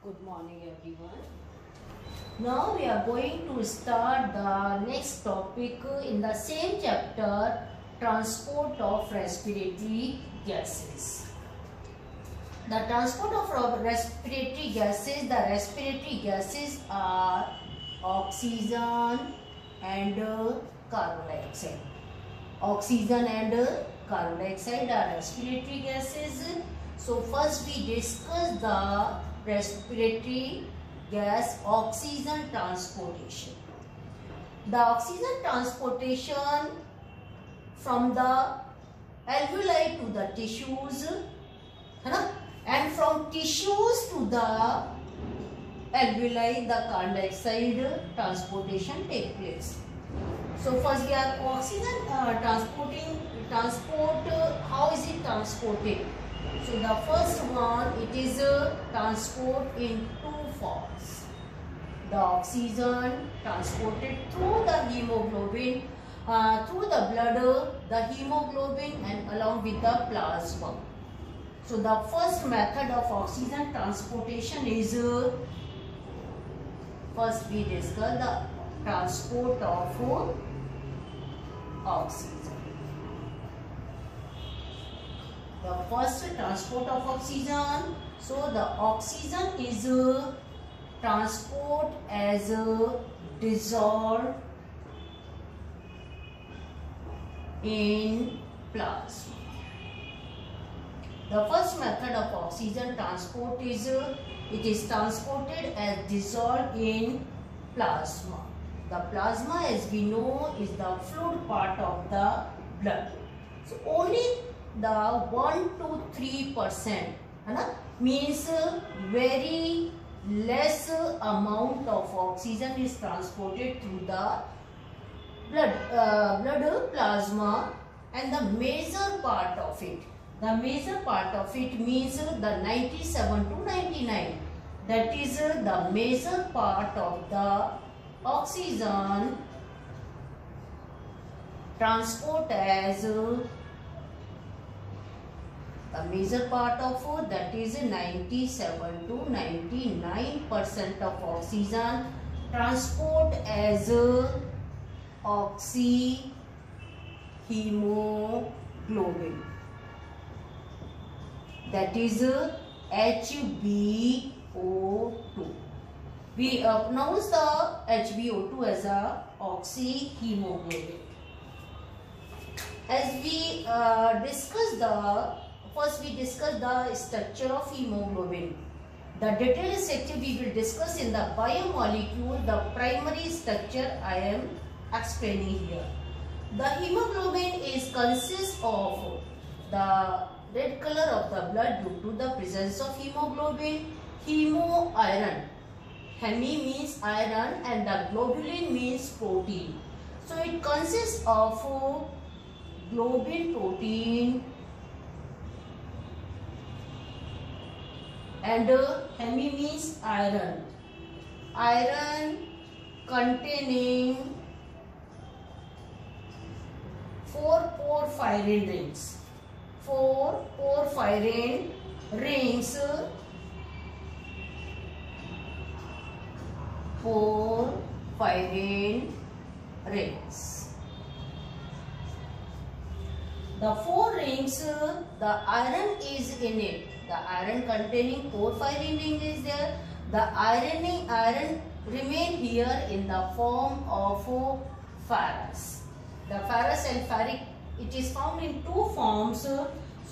Good morning everyone. Now we are going to start the next topic in the same chapter, transport of respiratory gases. The transport of respiratory gases are oxygen and carbon dioxide. Oxygen and carbon dioxide are respiratory gases. So first we discuss the respiratory gas oxygen transportation. The oxygen transportation from the alveoli to the tissues, and from tissues to the alveoli, the carbon dioxide transportation take place. So first we are oxygen transport. How is it transported? So the first one, it is transport in two forms. The oxygen transported through the hemoglobin, through the blood, the hemoglobin and along with the plasma. So the first method of oxygen transportation is, first we discuss the transport of oxygen. The first transport of oxygen. So the oxygen is transport as dissolved in plasma. The first method of oxygen transport is it is transported as dissolved in plasma. The plasma, as we know, is the fluid part of the blood. So only the 1 to 3% means very less amount of oxygen is transported through the blood plasma, and the major part of it means the 97 to 99, that is the major part of the oxygen transport as the major part of that is 97 to 99% of oxygen transport as oxyhemoglobin, that is HbO2. We pronounce the HbO2 as a oxyhemoglobin. As we first we discuss the structure of hemoglobin. The detailed structure we will discuss in the biomolecule. The primary structure I am explaining here. The hemoglobin consists of the red color of the blood due to the presence of hemoglobin, hemoiron. Hemi means iron and the globulin means protein. So it consists of globin protein and hemi means iron. Iron containing 4 porphyrin rings. 4 porphyrin rings. 4 porphyrin rings. The 4 rings, the iron is in it. The iron containing porphyrin ring is there. The iron remain here in the form of ferrous. The ferrous and ferric, it is found in 2 forms. So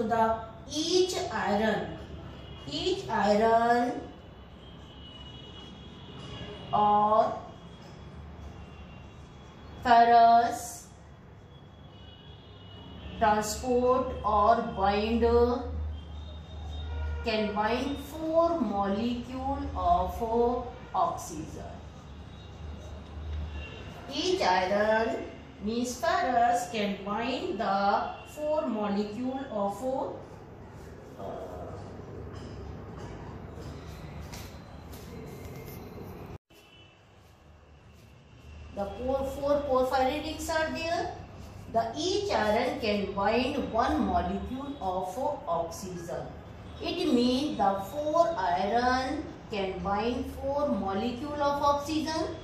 the each iron or ferrous transport or bind can bind 4 molecules of oxygen. Each iron means ferrous can bind the 4 molecules of the 4 porphyrin rings are there. Each iron can bind 1 molecule of oxygen. It means the 4 iron can bind 4 molecules of oxygen.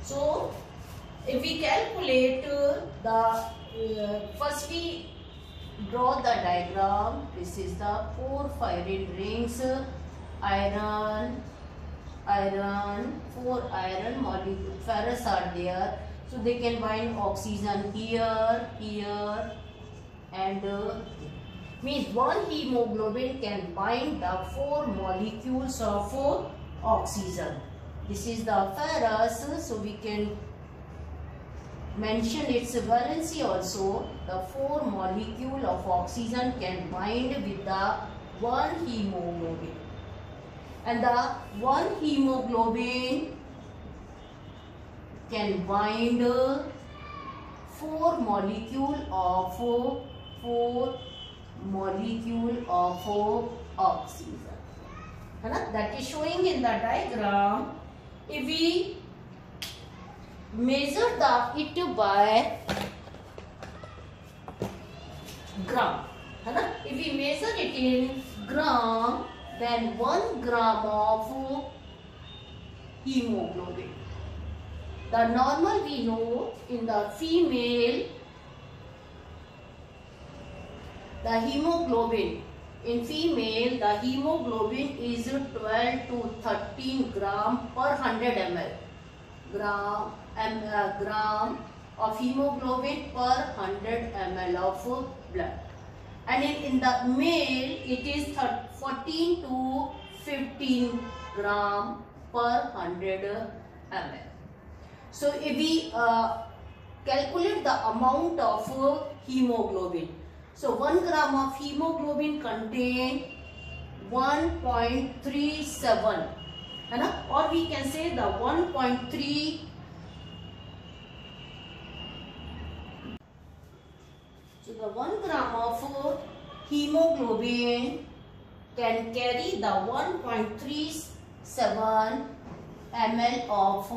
So if we calculate first we draw the diagram. This is the 4 firing rings, iron, 4 iron molecules, ferrous are there. So they can bind oxygen here, and means one hemoglobin can bind the 4 molecules of oxygen. This is the ferrous, so we can mention its valency also. The 4 molecule of oxygen can bind with the 1 hemoglobin, and the 1 hemoglobin can bind 4 molecule of oxygen. That is showing in the diagram. If we measure it by gram, if we measure it in gram, then 1 gram of hemoglobin. The normal we know in the female, the hemoglobin in female, the hemoglobin is 12 to 13 gram per 100 ml. Gram of hemoglobin per 100 ml of blood. And in the male, it is 14 to 15 gram per 100 ml. So if we calculate the amount of hemoglobin, so 1 gram of hemoglobin contain 1.37, or we can say the 1.3. So the 1 gram of hemoglobin can carry the 1.37 ml of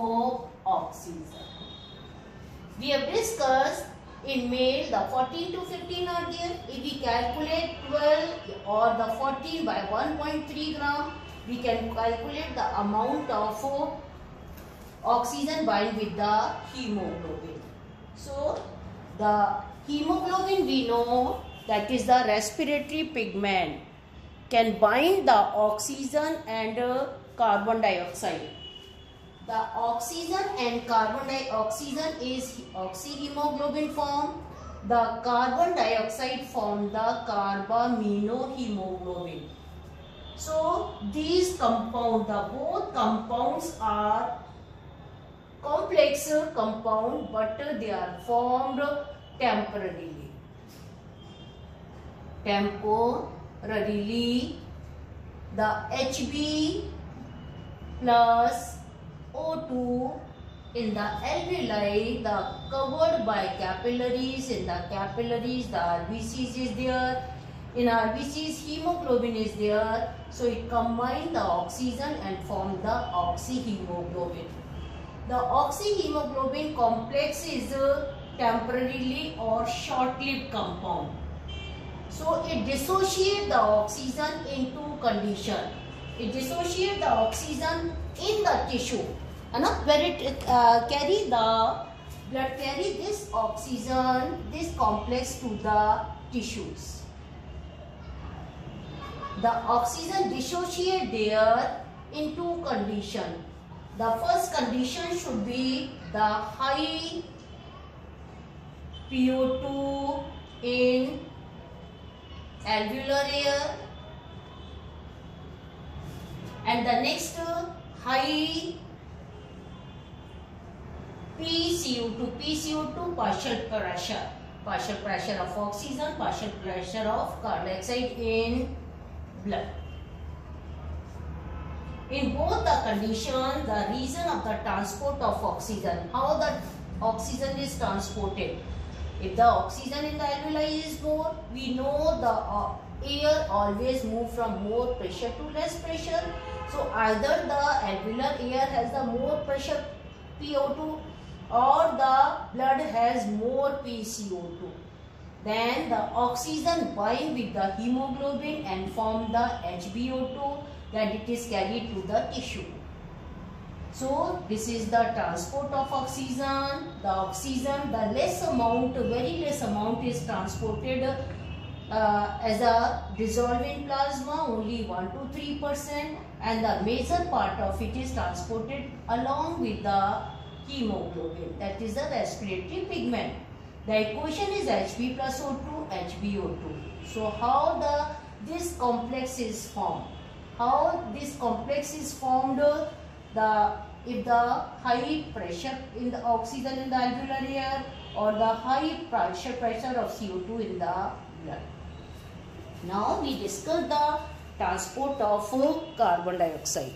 oxygen. We have discussed in male the 14 to 15 are there. If we calculate 12 or the 14 by 1.3 gram, we can calculate the amount of oxygen bind with the hemoglobin. So the hemoglobin we know that is the respiratory pigment, can bind the oxygen and carbon dioxide. The oxygen and carbon dioxide is oxyhemoglobin form. The carbon dioxide form the carbaminohemoglobin. So these compounds, both compounds are complex compound, but they are formed temporarily. The Hb plus O2 in the alveoli, the covered by capillaries. In the capillaries, the RBCs is there. In RBCs, hemoglobin is there. So it combines the oxygen and form the oxyhemoglobin. The oxyhemoglobin complex is temporarily or short-lived compound. So it dissociates the oxygen in two conditions. It dissociates the oxygen in the tissue, where it carry the blood carry this oxygen, this complex to the tissues. The oxygen dissociate there in two conditions. The first condition should be the high PO2 in alveolar air, and the next high PCO2 partial pressure of oxygen, partial pressure of carbon dioxide in blood. In both the conditions, the reason of the transport of oxygen, how the oxygen is transported. If the oxygen in the alveoli is more, we know the air always move from more pressure to less pressure. So either the alveolar air has the more pressure PO2 or the blood has more PCO2. Then the oxygen bind with the hemoglobin and form the HbO2, that it is carried to the tissue. So this is the transport of oxygen. The oxygen, the less amount, very less amount is transported as a dissolving plasma, only 1 to 3%, and the major part of it is transported along with the hemoglobin, that is the respiratory pigment. The equation is Hb plus O2, HbO2. So how this complex is formed? How this complex is formed? If the high pressure in the oxygen in the alveolar air or the high pressure of CO2 in the blood. Now we discuss the transport of carbon dioxide.